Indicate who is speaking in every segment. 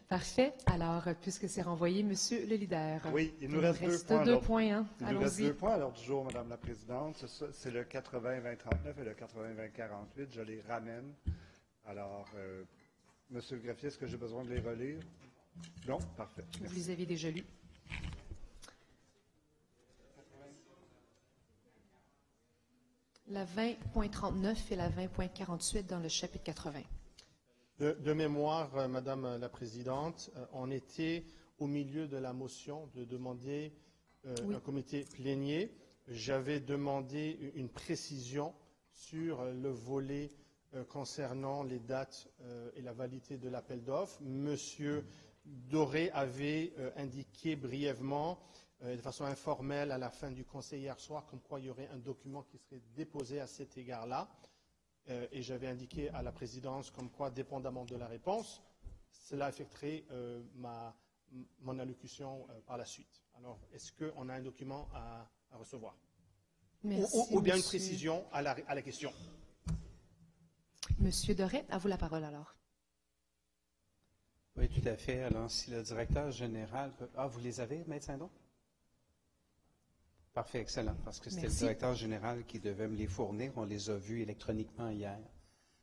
Speaker 1: Parfait. Alors, puisque c'est renvoyé, Monsieur le leader.
Speaker 2: Oui, il nous reste 2 points.
Speaker 1: Deux points, hein?
Speaker 2: Il nous reste
Speaker 1: Allons-y.
Speaker 2: 2 points à l'ordre du jour, Madame la Présidente. C'est le 80-20-39 et le 80-20-48. Je les ramène. Alors, Monsieur le greffier, est-ce que j'ai besoin de les relire? Non? Parfait.
Speaker 1: Vous
Speaker 2: Merci.
Speaker 1: les avez déjà lus. La 20.39 et la 20.48 dans le chapitre 80.
Speaker 3: De mémoire, Madame la Présidente, on était au milieu de la motion de demander
Speaker 1: Oui.
Speaker 3: un comité plénier. J'avais demandé une précision sur le volet concernant les dates et la validité de l'appel d'offres. Monsieur Doré avait indiqué brièvement, de façon informelle, à la fin du conseil hier soir, comme quoi il y aurait un document qui serait déposé à cet égard-là. Et j'avais indiqué à la présidence comme quoi, dépendamment de la réponse, cela affecterait mon allocution par la suite. Alors, est-ce qu'on a un document à recevoir?
Speaker 1: Merci,
Speaker 3: Ou bien une
Speaker 1: monsieur.
Speaker 3: précision à la question?
Speaker 1: Monsieur Doré, à vous la parole alors.
Speaker 4: Oui, tout à fait. Alors, si le directeur général peut... Ah, vous les avez, Maître Saint-Don? Parfait, excellent, parce que c'était le
Speaker 1: Merci.
Speaker 4: directeur général qui devait me les fournir. On les a vus électroniquement hier.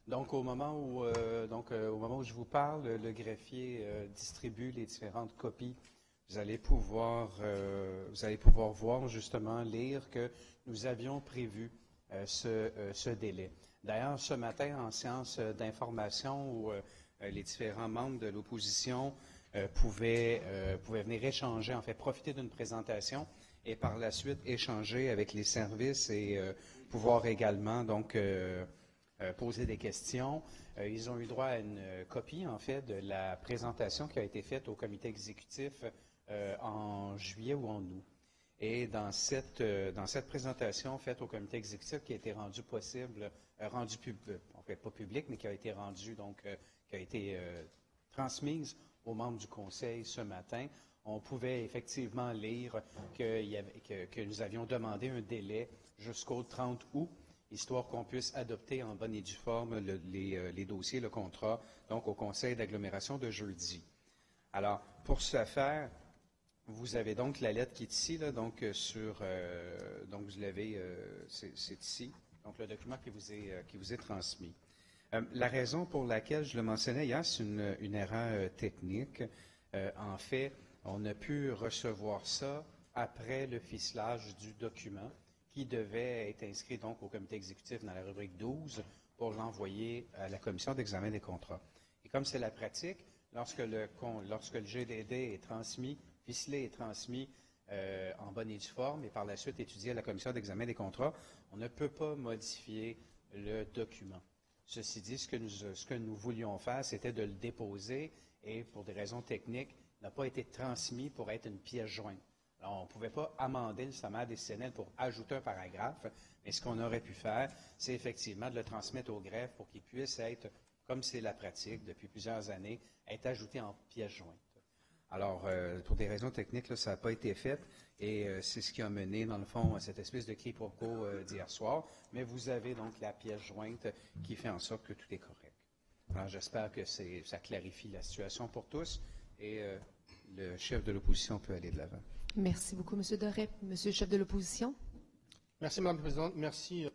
Speaker 4: Donc, au moment où je vous parle, le greffier distribue les différentes copies. Vous allez pouvoir voir, justement, lire que nous avions prévu ce délai. D'ailleurs, ce matin, en séance d'information, où les différents membres de l'opposition pouvaient venir échanger, en fait, profiter d'une présentation et par la suite échanger avec les services et pouvoir également donc poser des questions. Ils ont eu droit à une copie, en fait, de la présentation qui a été faite au comité exécutif en juillet ou en août. Et dans cette présentation faite au comité exécutif qui a été rendue possible, en fait pas publique, mais qui a été rendue, donc, qui a été transmise aux membres du conseil ce matin, on pouvait effectivement lire que nous avions demandé un délai jusqu'au 30 août, histoire qu'on puisse adopter en bonne et due forme les dossiers, le contrat, donc au conseil d'agglomération de jeudi. Alors, pour ce faire, vous avez donc la lettre qui est ici, là, donc donc vous l'avez, c'est ici, donc le document qui vous est transmis. La raison pour laquelle je le mentionnais hier, c'est une erreur technique. En fait, on a pu recevoir ça après le ficelage du document qui devait être inscrit donc au comité exécutif dans la rubrique 12 pour l'envoyer à la commission d'examen des contrats. Et comme c'est la pratique, lorsque le GDD est transmis, ficelé est transmis en bonne et due forme et par la suite étudié à la commission d'examen des contrats, on ne peut pas modifier le document. Ceci dit, ce que nous voulions faire, c'était de le déposer et pour des raisons techniques, n'a pas été transmis pour être une pièce jointe. Alors, on ne pouvait pas amender le sommaire décisionnel pour ajouter un paragraphe, mais ce qu'on aurait pu faire, c'est effectivement de le transmettre au greffe pour qu'il puisse être, comme c'est la pratique depuis plusieurs années, être ajouté en pièce jointe. Alors, pour des raisons techniques, là, ça n'a pas été fait et c'est ce qui a mené, dans le fond, à cette espèce de quiproquo d'hier soir. Mais vous avez donc la pièce jointe qui fait en sorte que tout est correct. Alors, j'espère que ça clarifie la situation pour tous et le chef de l'opposition peut aller de l'avant.
Speaker 1: Merci beaucoup, M. Doré. Monsieur le chef de l'opposition.
Speaker 3: Merci, Mme la Présidente. Merci.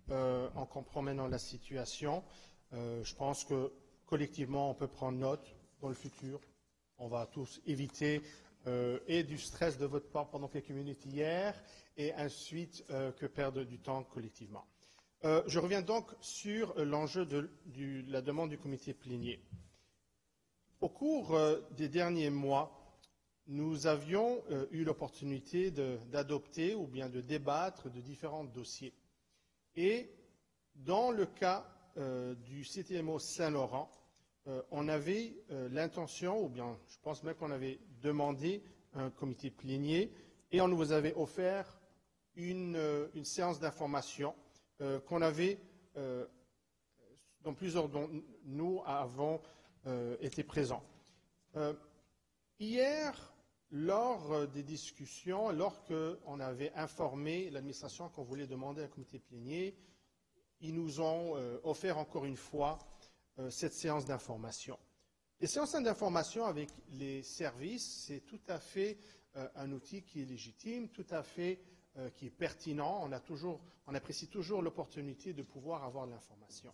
Speaker 3: On comprend maintenant la situation. Je pense que collectivement, on peut prendre note dans le futur. On va tous éviter et du stress de votre part pendant quelques minutes hier et ensuite que perdre du temps collectivement. Je reviens donc sur l'enjeu de la demande du comité plénier. Au cours des derniers mois, nous avions eu l'opportunité d'adopter ou bien de débattre de différents dossiers. Et dans le cas du CTMO Saint-Laurent, on avait l'intention, ou bien je pense même qu'on avait demandé un comité plénier, et on nous avait offert une séance d'information qu'on avait, dont plusieurs d'entre nous avons été présents. Hier, lors des discussions, lorsqu'on avait informé l'administration qu'on voulait demander un comité plénier, ils nous ont offert encore une fois cette séance d'information. Les séances d'information avec les services, c'est tout à fait un outil qui est légitime, tout à fait qui est pertinent. On apprécie toujours l'opportunité de pouvoir avoir de l'information.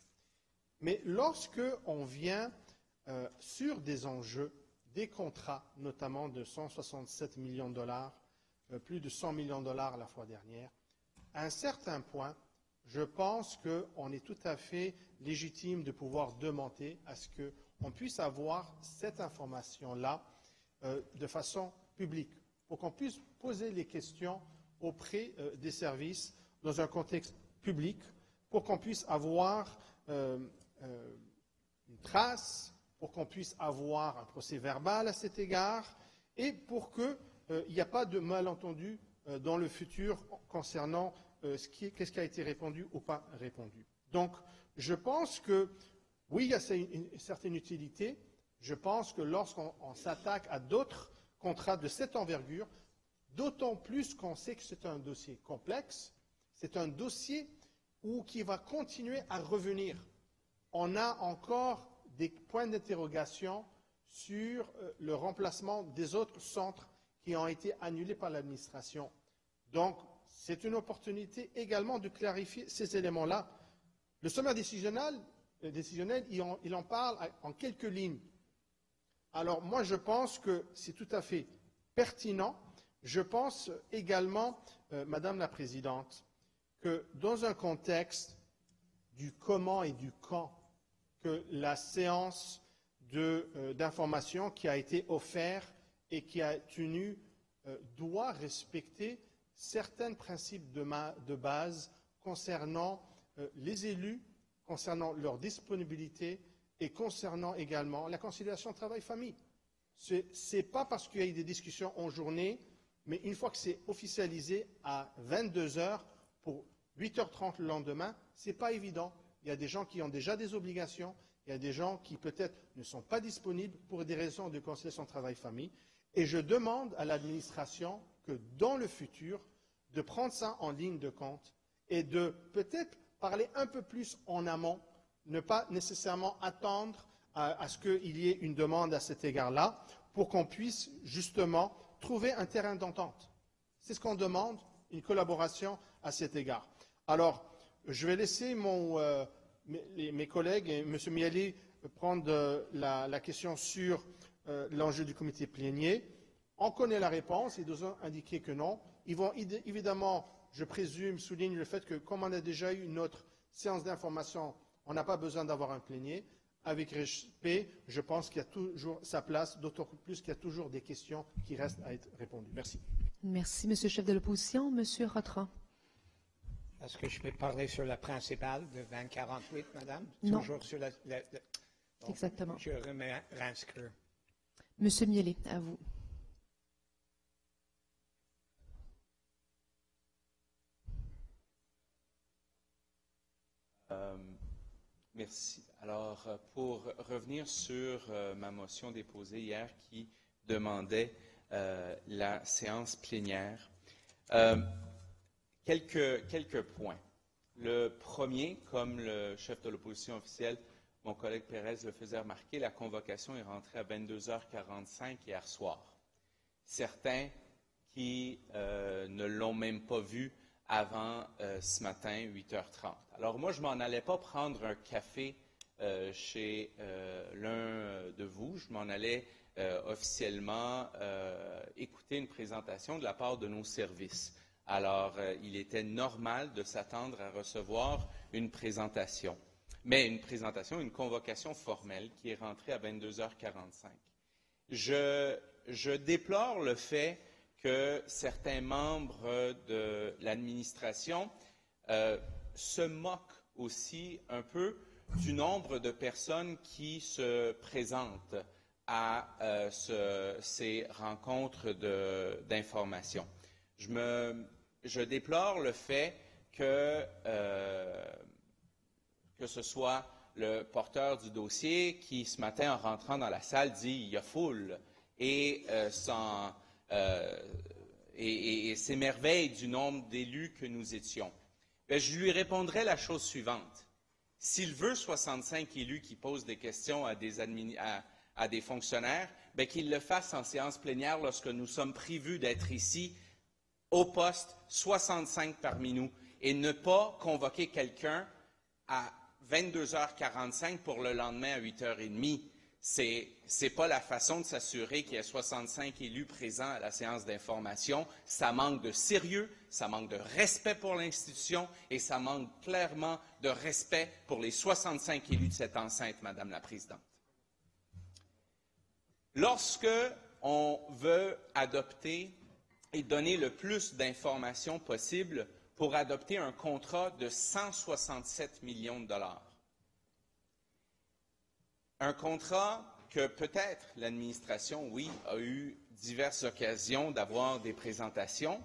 Speaker 3: Mais lorsque on vient sur des enjeux, des contrats, notamment de 167 millions de dollars, plus de 100 millions de dollars la fois dernière, à un certain point, je pense qu'on est tout à fait légitime de pouvoir demander à ce qu'on puisse avoir cette information-là de façon publique, pour qu'on puisse poser les questions auprès des services dans un contexte public, pour qu'on puisse avoir une trace, pour qu'on puisse avoir un procès verbal à cet égard, et pour qu'il n'y ait pas de malentendu dans le futur concernant qu'est-ce qui a été répondu ou pas répondu. Donc, je pense que, oui, il y a une certaine utilité. Je pense que lorsqu'on s'attaque à d'autres contrats de cette envergure, d'autant plus qu'on sait que c'est un dossier complexe, c'est un dossier qui va continuer à revenir. On a encore des points d'interrogation sur le remplacement des autres centres qui ont été annulés par l'administration. Donc, c'est une opportunité également de clarifier ces éléments-là. Le sommaire décisionnel, il en parle en quelques lignes. Alors, moi, je pense que c'est tout à fait pertinent. Je pense également, Madame la Présidente, que dans un contexte du comment et du quand, que la séance d'information qui a été offerte et qui a tenu doit respecter certains principes de base concernant les élus, concernant leur disponibilité et concernant également la conciliation travail-famille. Ce n'est pas parce qu'il y a eu des discussions en journée, mais une fois que c'est officialisé à 22 heures pour 8h30 le lendemain, ce n'est pas évident. Il y a des gens qui ont déjà des obligations, il y a des gens qui peut-être ne sont pas disponibles pour des raisons de conciliation travail-famille. Et je demande à l'administration que dans le futur, de prendre ça en ligne de compte et de peut-être parler un peu plus en amont, ne pas nécessairement attendre à ce qu'il y ait une demande à cet égard-là, pour qu'on puisse justement trouver un terrain d'entente. C'est ce qu'on demande, une collaboration à cet égard. Alors, je vais laisser mes collègues et M. Miali prendre la question sur l'enjeu du comité plénier. On connaît la réponse, ils nous ont indiqué que non. Ils vont évidemment, je présume, souligner le fait que comme on a déjà eu une autre séance d'information, on n'a pas besoin d'avoir un plénier. Avec respect, je pense qu'il y a toujours sa place, d'autant plus qu'il y a toujours des questions qui restent à être répondues. Merci.
Speaker 1: Merci, Monsieur le chef de l'opposition. Monsieur Rotran.
Speaker 5: Est-ce que je peux parler sur la principale de 2048, Madame?
Speaker 1: Non.
Speaker 5: Toujours sur bon,
Speaker 1: Exactement.
Speaker 5: Je remets réinscrire.
Speaker 1: Monsieur Miele, à vous.
Speaker 6: Merci. Alors, pour revenir sur ma motion déposée hier qui demandait la séance plénière, quelques points. Le premier, comme le chef de l'opposition officielle, mon collègue Pérez le faisait remarquer, la convocation est rentrée à 22h45 hier soir. Certains qui ne l'ont même pas vue avant ce matin, 8h30. Alors moi, je m'en allais pas prendre un café chez l'un de vous. Je m'en allais officiellement écouter une présentation de la part de nos services. Alors, il était normal de s'attendre à recevoir une présentation. Mais une convocation formelle qui est rentrée à 22h45. Je déplore le fait que certains membres de l'administration se moquent aussi un peu du nombre de personnes qui se présentent à ces rencontres d'information. Je déplore le fait que ce soit le porteur du dossier qui, ce matin, en rentrant dans la salle, dit « il y a foule » et s'émerveille du nombre d'élus que nous étions. Bien, je lui répondrai la chose suivante. S'il veut 65 élus qui posent des questions à à des fonctionnaires, bien, qu'ils le fassent en séance plénière lorsque nous sommes prévus d'être ici au poste 65 parmi nous et ne pas convoquer quelqu'un à 22h45 pour le lendemain à 8h30. C'est pas la façon de s'assurer qu'il y ait 65 élus présents à la séance d'information. Ça manque de sérieux, ça manque de respect pour l'institution et ça manque clairement de respect pour les 65 élus de cette enceinte, Madame la Présidente. Lorsque on veut adopter et donner le plus d'informations possible pour adopter un contrat de 167 millions de dollars, un contrat que peut-être l'administration, oui, a eu diverses occasions d'avoir des présentations,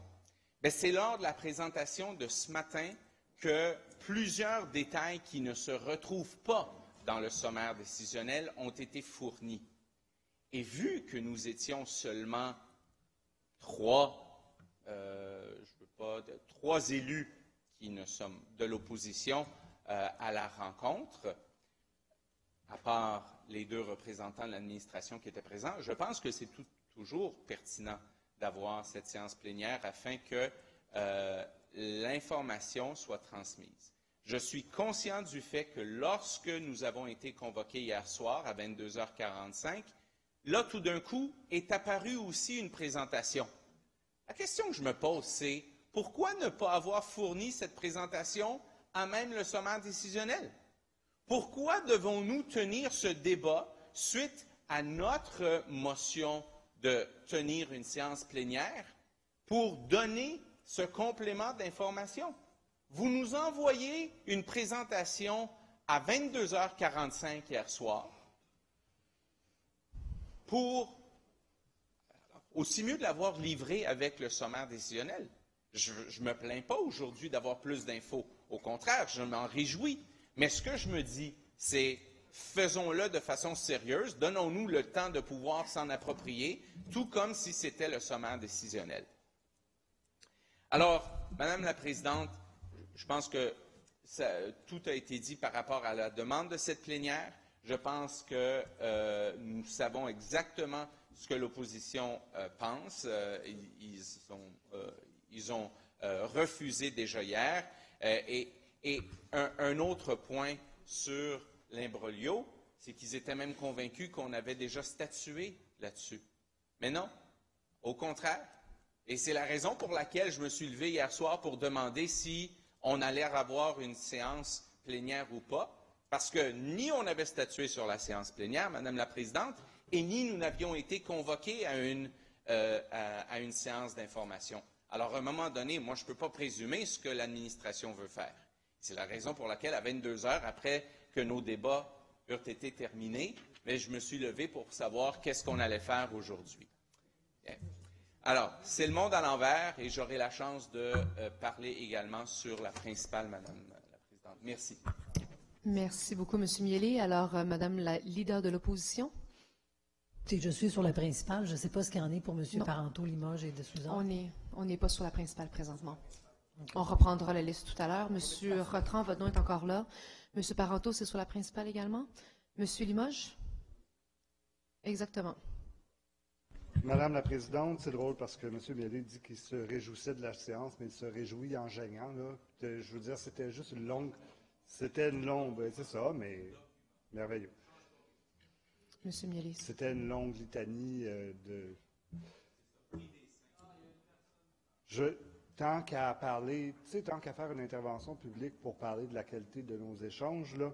Speaker 6: mais c'est lors de la présentation de ce matin que plusieurs détails qui ne se retrouvent pas dans le sommaire décisionnel ont été fournis. Et vu que nous étions seulement trois élus qui ne sommes de l'opposition à la rencontre, à part les deux représentants de l'administration qui étaient présents, je pense que c'est toujours pertinent d'avoir cette séance plénière afin que l'information soit transmise. Je suis conscient du fait que lorsque nous avons été convoqués hier soir à 22h45, là, tout d'un coup, est apparue aussi une présentation. La question que je me pose, c'est pourquoi ne pas avoir fourni cette présentation à même le sommaire décisionnel? Pourquoi devons-nous tenir ce débat suite à notre motion de tenir une séance plénière pour donner ce complément d'information? Vous nous envoyez une présentation à 22h45 hier soir pour aussi mieux de l'avoir livrée avec le sommaire décisionnel. Je ne me plains pas aujourd'hui d'avoir plus d'infos. Au contraire, je m'en réjouis. Mais ce que je me dis, c'est faisons-le de façon sérieuse, donnons-nous le temps de pouvoir s'en approprier, tout comme si c'était le sommaire décisionnel. Alors, Madame la Présidente, je pense que tout a été dit par rapport à la demande de cette plénière. Je pense que nous savons exactement ce que l'opposition pense. Ils ont refusé déjà hier. Et un autre point sur l'imbroglio, c'est qu'ils étaient même convaincus qu'on avait déjà statué là-dessus. Mais non, au contraire. Et c'est la raison pour laquelle je me suis levé hier soir pour demander si on allait avoir une séance plénière ou pas, parce que ni on avait statué sur la séance plénière, Madame la Présidente, et ni nous n'avions été convoqués à une séance d'information. Alors, à un moment donné, moi, je ne peux pas présumer ce que l'administration veut faire. C'est la raison pour laquelle, à 22 heures, après que nos débats eurent été terminés, mais je me suis levé pour savoir qu'est-ce qu'on allait faire aujourd'hui. Bien. Alors, c'est le monde à l'envers et j'aurai la chance de parler également sur la principale, Madame la Présidente. Merci.
Speaker 1: Merci beaucoup, M. Miele. Alors, Madame la leader de l'opposition.
Speaker 7: Je suis sur la principale. Je ne sais pas ce qu'il y en est pour M. Parenteau, Limoges et de Souza.
Speaker 1: On n'est pas sur la principale présentement. Okay. On reprendra la liste tout à l'heure. M. Rotran, votre nom est encore là. M. Parenteau, c'est sur la principale également. M. Limoges? Exactement.
Speaker 2: Madame la Présidente, c'est drôle parce que M. Miele dit qu'il se réjouissait de la séance, mais il se réjouit en gênant. Là. Je veux dire, c'était juste une longue... C'était une longue... C'est ça, mais merveilleux.
Speaker 1: Monsieur Miele.
Speaker 2: C'était une longue litanie tant qu'à parler, tant qu'à faire une intervention publique pour parler de la qualité de nos échanges, là,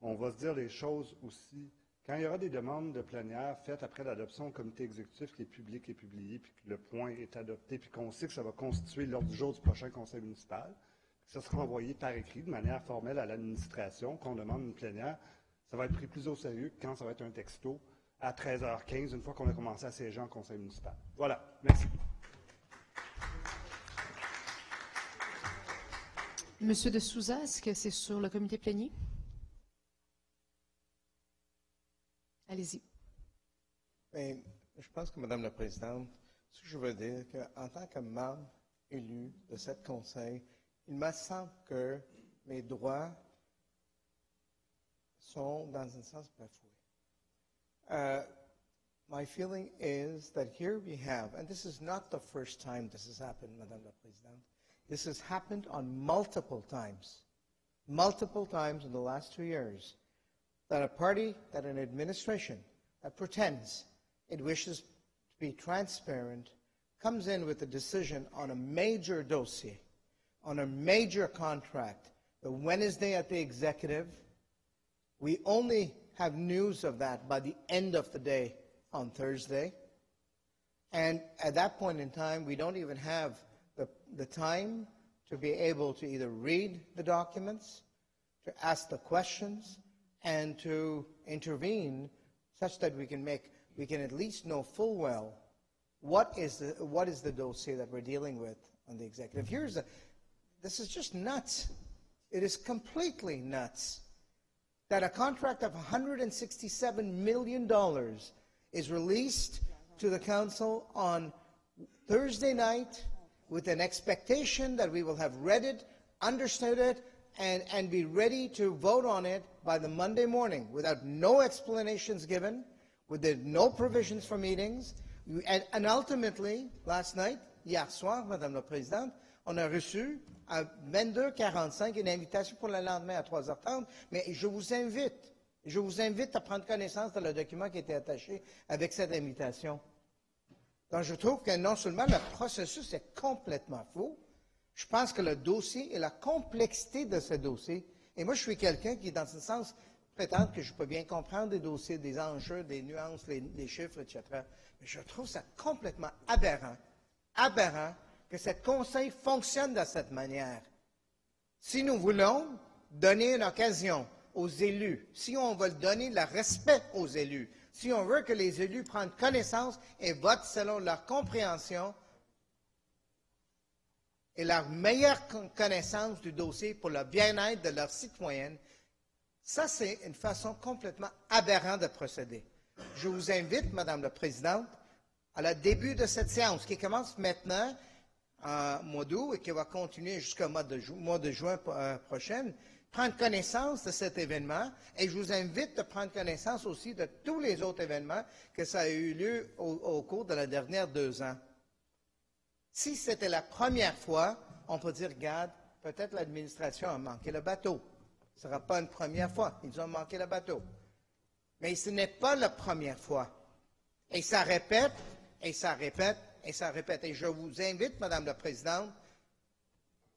Speaker 2: on va se dire les choses aussi. Quand il y aura des demandes de plénière faites après l'adoption au comité exécutif qui est public et publié, puis que le point est adopté, puis qu'on sait que ça va constituer l'ordre du jour du prochain conseil municipal, ça sera envoyé par écrit de manière formelle à l'administration, qu'on demande une plénière, ça va être pris plus au sérieux que quand ça va être un texto à 13h15, une fois qu'on a commencé à siéger en conseil municipal. Voilà. Merci.
Speaker 1: Monsieur de Souza, est-ce que c'est sur le comité plénier? Allez-y.
Speaker 5: Bien, je pense que, Madame la Présidente, ce que je veux dire, qu'en tant que membre élu de ce conseil, il me semble que mes droits sont dans un sens bafoué. My feeling is that here we have, and this is not the first time this has happened, Madame la Présidente. This has happened on multiple times in the last 2 years, that a party, that an administration that pretends it wishes to be transparent comes in with a decision on a major dossier, on a major contract, the Wednesday at the executive. We only have news of that by the end of the day on Thursday. And at that point in time, we don't even have the time to be able to either read the documents, to ask the questions, and to intervene such that we can at least know full well what is the dossier that we're dealing with on the executive. This is just nuts. It is completely nuts that a contract of $167 million is released to the Council on Thursday night with an expectation that we will have read it, understood it, and be ready to vote on it by the Monday morning without no explanations given, with no provisions for meetings. And ultimately, last night, hier soir, Madame la Présidente, on a reçu à 22h45 une invitation pour le lendemain à 3h30, mais je vous invite à prendre connaissance de le document qui était attaché avec cette invitation. Donc, je trouve que non seulement le processus est complètement faux, je pense que le dossier et la complexité de ce dossier, et moi je suis quelqu'un qui, dans ce sens, prétend que je peux bien comprendre des dossiers, des enjeux, des nuances, les chiffres, etc. Mais je trouve ça complètement aberrant que ce conseil fonctionne de cette manière. Si nous voulons donner une occasion aux élus, si on veut donner le respect aux élus, si on veut que les élus prennent connaissance et votent selon leur compréhension et leur meilleure connaissance du dossier pour le bien-être de leurs citoyennes, ça, c'est une façon complètement aberrante de procéder. Je vous invite, Madame la Présidente, à le début de cette séance qui commence maintenant, en mois d'août, et qui va continuer jusqu'au mois de juin prochain, prendre connaissance de cet événement, et je vous invite à prendre connaissance aussi de tous les autres événements que ça a eu lieu au cours de la dernière 2 ans. Si c'était la première fois, on peut dire, regarde, peut-être l'administration a manqué le bateau. Ce ne sera pas une première fois, ils ont manqué le bateau. Mais ce n'est pas la première fois. Et ça répète, et ça répète, et ça répète. Et je vous invite, Madame la Présidente,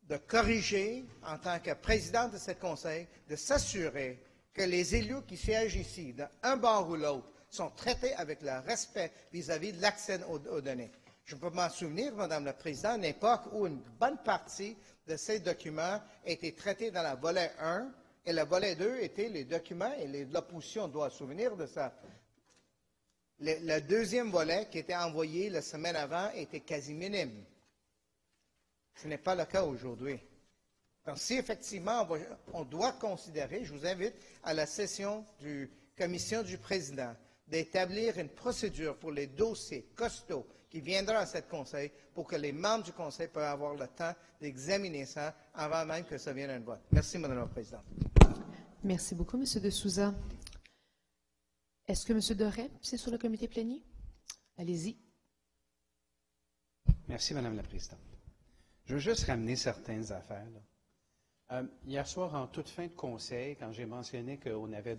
Speaker 5: de corriger, en tant que présidente de ce conseil, de s'assurer que les élus qui siègent ici, d'un bord ou l'autre, sont traités avec le respect vis-à-vis de l'accès aux données. Je peux m'en souvenir, Madame la Présidente, à une époque où une bonne partie de ces documents étaient traités dans la volet 1 et le volet 2 était les documents, et l'opposition doit se souvenir de ça. Le deuxième volet qui était envoyé la semaine avant était quasi minime. Ce n'est pas le cas aujourd'hui. Donc, si effectivement on doit considérer, je vous invite à la session de commission du président d'établir une procédure pour les dossiers costauds qui viendront à ce conseil pour que les membres du conseil puissent avoir le temps d'examiner ça avant même que ça vienne à un vote. Merci, Madame la Présidente.
Speaker 1: Merci beaucoup, M. de Souza. Est-ce que M. Doré, c'est sur le comité plénier? Allez-y.
Speaker 4: Merci, Madame la Présidente. Je veux juste ramener certaines affaires. Hier soir, en toute fin de conseil, quand j'ai mentionné qu'on avait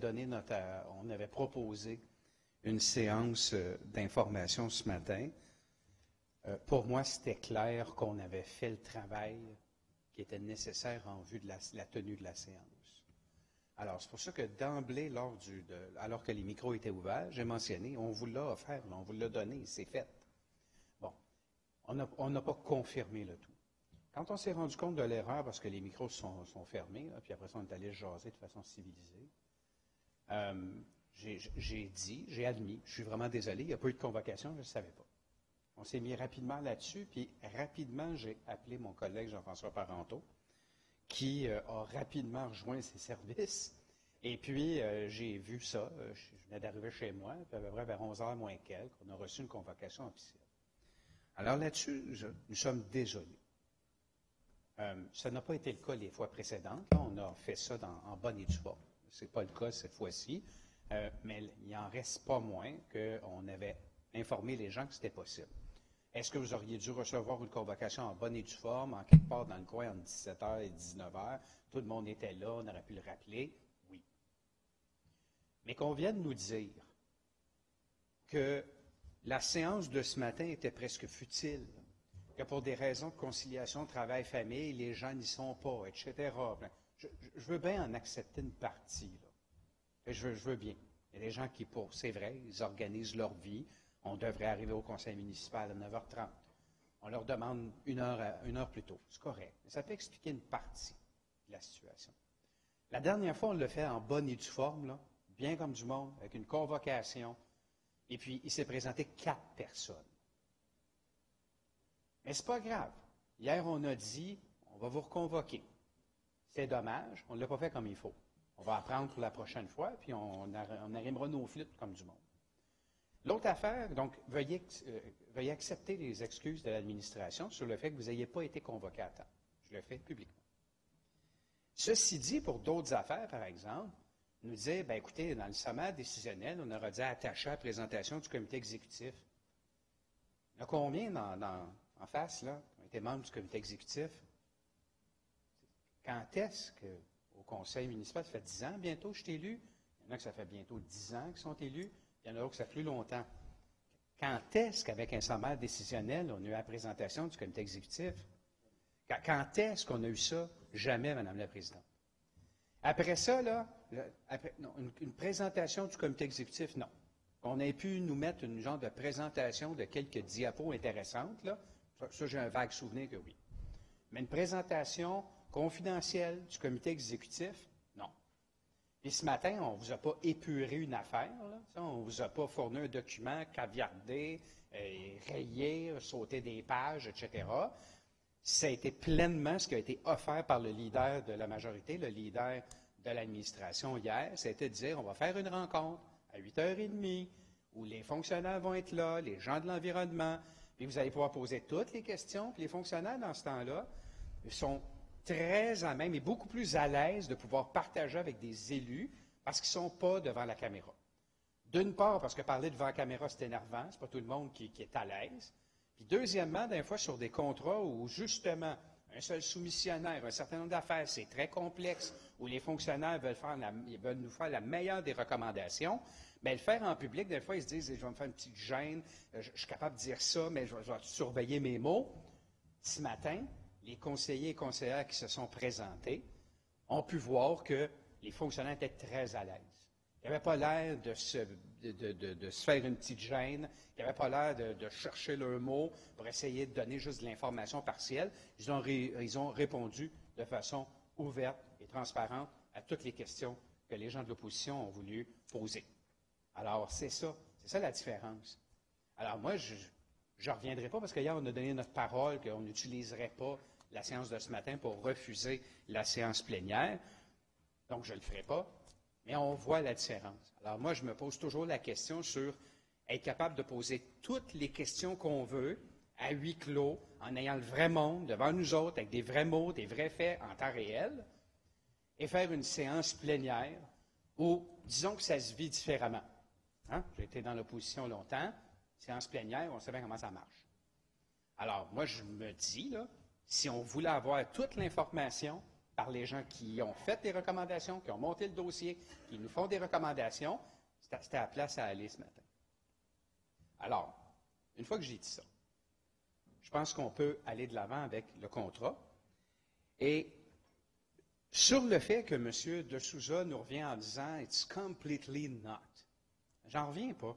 Speaker 4: on avait proposé une séance d'information ce matin, pour moi, c'était clair qu'on avait fait le travail qui était nécessaire en vue de la tenue de la séance. Alors, c'est pour ça que d'emblée, alors que les micros étaient ouverts, j'ai mentionné, on vous l'a offert, on vous l'a donné, c'est fait. Bon, on n'a pas confirmé le tout. Quand on s'est rendu compte de l'erreur, parce que les micros sont fermés, là, puis après ça, on est allé jaser de façon civilisée, j'ai admis, je suis vraiment désolé, il n'y a pas eu de convocation, je ne savais pas. On s'est mis rapidement là-dessus, puis rapidement, j'ai appelé mon collègue Jean-François Parenteau, qui a rapidement rejoint ses services. Et puis, j'ai vu ça, je venais d'arriver chez moi, puis à peu près vers 11h moins quelques, on a reçu une convocation officielle. Alors là-dessus, nous sommes désolés. Ça n'a pas été le cas les fois précédentes. Là, on a fait ça en bonne et due forme. Ce n'est pas le cas cette fois-ci. mais il n'en reste pas moins qu'on avait informé les gens que c'était possible. Est-ce que vous auriez dû recevoir une convocation en bonne et due forme, en quelque part dans le coin entre 17h et 19h? Tout le monde était là, on aurait pu le rappeler? Oui. Mais qu'on vienne nous dire que la séance de ce matin était presque futile, que pour des raisons de conciliation travail-famille, les gens n'y sont pas, etc. Je veux bien en accepter une partie, là. Je veux bien. Il y a des gens qui, c'est vrai, ils organisent leur vie. On devrait arriver au conseil municipal à 9h30. On leur demande une heure plus tôt. C'est correct. Mais ça peut expliquer une partie de la situation. La dernière fois, on l'a fait en bonne et due forme, là, bien comme du monde, avec une convocation. Et puis, il s'est présenté 4 personnes. Mais ce n'est pas grave. Hier, on a dit, on va vous reconvoquer. C'est dommage, on ne l'a pas fait comme il faut. On va apprendre pour la prochaine fois, puis on arrimera nos flûtes comme du monde. L'autre affaire, donc, veuillez accepter les excuses de l'administration sur le fait que vous n'ayez pas été convoqué à temps. Je le fais publiquement. Ceci dit, pour d'autres affaires, par exemple, nous dire, bien écoutez, dans le sommaire décisionnel, on aurait dû attacher à la présentation du comité exécutif. Il y en a combien en face, là, qui ont été membres du comité exécutif? Quand est-ce qu'au conseil municipal, ça fait 10 ans bientôt que je suis élu? Il y en a que ça fait bientôt 10 ans qu'ils sont élus. Il y en a d'autres que ça fait plus longtemps. Quand est-ce qu'avec un sommaire décisionnel, on a eu la présentation du comité exécutif? Quand est-ce qu'on a eu ça? Jamais, Madame la Présidente. Après ça, là, une présentation du comité exécutif, non. On ait pu nous mettre une genre de présentation de quelques diapos intéressantes, là. Ça, j'ai un vague souvenir que oui. Mais une présentation confidentielle du comité exécutif, non. Et ce matin, on ne vous a pas épuré une affaire, là. On ne vous a pas fourni un document caviardé, rayé, sauté des pages, etc. Ça a été pleinement ce qui a été offert par le leader de la majorité, le leader de l'administration hier. C'était de dire, on va faire une rencontre à 8h30 où les fonctionnaires vont être là, les gens de l'environnement, puis vous allez pouvoir poser toutes les questions. Puis les fonctionnaires, dans ce temps-là, sont très à même et beaucoup plus à l'aise de pouvoir partager avec des élus parce qu'ils ne sont pas devant la caméra. D'une part, parce que parler devant la caméra, c'est énervant, c'est pas tout le monde qui est à l'aise. Puis deuxièmement, des fois, sur des contrats où, justement, un seul soumissionnaire, un certain nombre d'affaires, c'est très complexe, où les fonctionnaires veulent nous faire la meilleure des recommandations, bien, le faire en public, des fois, ils se disent, je vais me faire une petite gêne, je suis capable de dire ça, mais je vais surveiller mes mots. Ce matin, les conseillers et conseillères qui se sont présentés ont pu voir que les fonctionnaires étaient très à l'aise. Ils n'avaient pas l'air de se faire une petite gêne, ils n'avaient pas l'air de chercher leurs mots pour essayer de donner juste de l'information partielle. Ils ont répondu de façon ouverte et transparente à toutes les questions que les gens de l'opposition ont voulu poser. Alors, c'est ça la différence. Alors, moi, je ne reviendrai pas parce qu'hier, on a donné notre parole qu'on n'utiliserait pas la séance de ce matin pour refuser la séance plénière. Donc, je ne le ferai pas. Mais on voit la différence. Alors moi, je me pose toujours la question sur être capable de poser toutes les questions qu'on veut à huis clos, en ayant le vrai monde devant nous autres, avec des vrais mots, des vrais faits en temps réel, et faire une séance plénière où, disons que ça se vit différemment. Hein? J'ai été dans l'opposition longtemps, séance plénière, on sait bien comment ça marche. Alors moi, je me dis, là, si on voulait avoir toute l'information par les gens qui ont fait des recommandations, qui ont monté le dossier, qui nous font des recommandations, c'était à la place à aller ce matin. Alors, une fois que j'ai dit ça, je pense qu'on peut aller de l'avant avec le contrat. Et sur le fait que M. De Souza nous revient en disant « It's completely not », j'en reviens pas.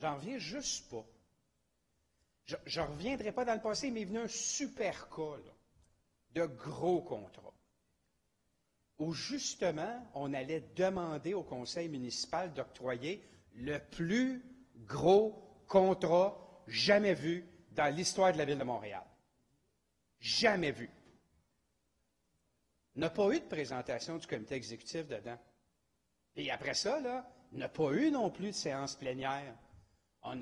Speaker 4: J'en reviens juste pas. Je ne reviendrai pas dans le passé, mais il est venu un super cas, là, de gros contrats, où justement, on allait demander au conseil municipal d'octroyer le plus gros contrat jamais vu dans l'histoire de la Ville de Montréal. Jamais vu. Il n'a pas eu de présentation du comité exécutif dedans. Et après ça, là, il n'a pas eu non plus de séance plénière.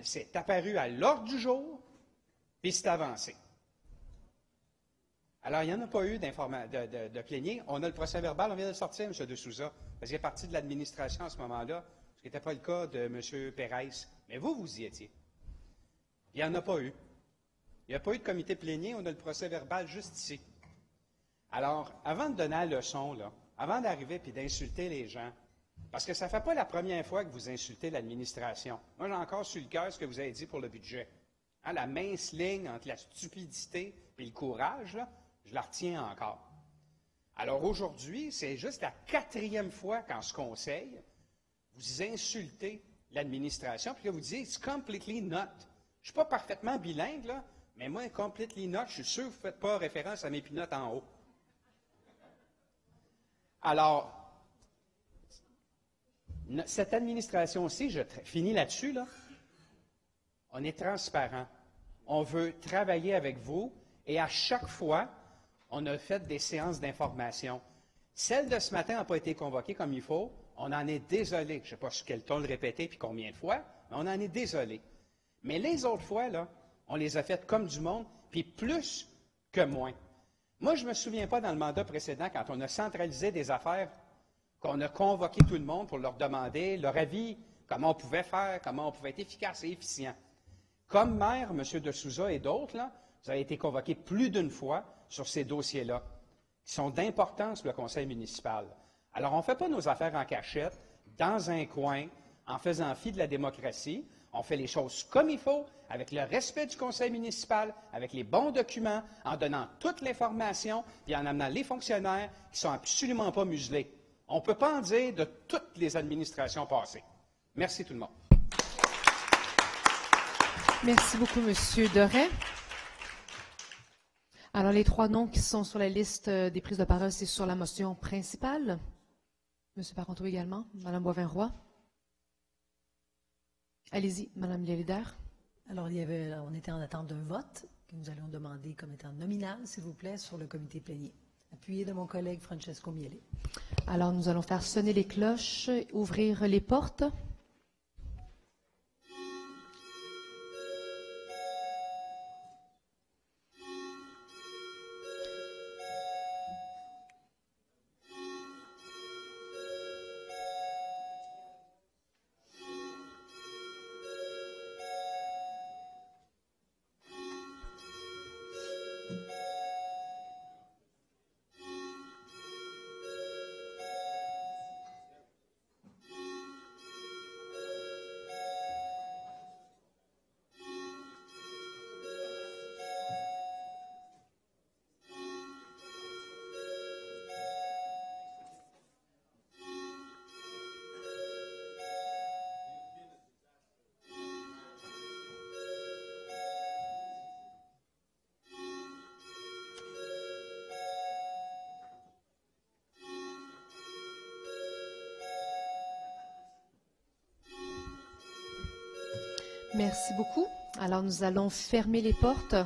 Speaker 4: C'est apparu à l'ordre du jour, puis c'est avancé. Alors, il n'y en a pas eu de plénier. On a le procès verbal, on vient de le sortir, M. De Souza. faisiez partie de l'administration à ce moment-là, ce qui n'était pas le cas de M. Pérez. Mais vous y étiez. Il n'y en a pas eu. Il n'y a pas eu de comité plénier, on a le procès verbal juste ici. Alors, avant de donner la leçon, là, avant d'arriver et d'insulter les gens, parce que ça ne fait pas la première fois que vous insultez l'administration. Moi, j'ai encore sur le cœur ce que vous avez dit pour le budget. Hein, la mince ligne entre la stupidité et le courage, là, je la retiens encore. Alors aujourd'hui, c'est juste la 4e fois qu'en ce conseil, vous insultez l'administration, puis que vous dites « it's completely not ». Je ne suis pas parfaitement bilingue, là, mais moi, completely not, je suis sûr que vous ne faites pas référence à mes pinottes en haut. Alors, cette administration-ci, je finis là-dessus, là, on est transparent. On veut travailler avec vous et à chaque fois, on a fait des séances d'information. Celle de ce matin n'a pas été convoquée comme il faut. On en est désolé. Je ne sais pas sur quel ton le répéter puis combien de fois, mais on en est désolé. Mais les autres fois, là, on les a faites comme du monde, puis plus que moins. Moi, je ne me souviens pas dans le mandat précédent, quand on a centralisé des affaires, qu'on a convoqué tout le monde pour leur demander leur avis, comment on pouvait faire, comment on pouvait être efficace et efficient. Comme maire, M. de Souza et d'autres, là, vous avez été convoqués plus d'une fois sur ces dossiers-là, qui sont d'importance pour le conseil municipal. Alors, on ne fait pas nos affaires en cachette, dans un coin, en faisant fi de la démocratie. On fait les choses comme il faut, avec le respect du conseil municipal, avec les bons documents, en donnant toute l'information, puis en amenant les fonctionnaires qui ne sont absolument pas muselés. On ne peut pas en dire de toutes les administrations passées. Merci tout le monde.
Speaker 1: Merci beaucoup, M. Doré. Alors, les 3 noms qui sont sur la liste des prises de parole, c'est sur la motion principale. M. Parenteau également. Mme Boivin-Roy. Allez-y, Mme Lélidaire.
Speaker 7: Alors, on était en attente d'un vote que nous allons demander comme étant nominal, s'il vous plaît, sur le comité plénier. Appuyé de mon collègue Francesco Miele.
Speaker 1: Alors, nous allons faire sonner les cloches, ouvrir les portes. Merci beaucoup. Alors, nous allons fermer les portes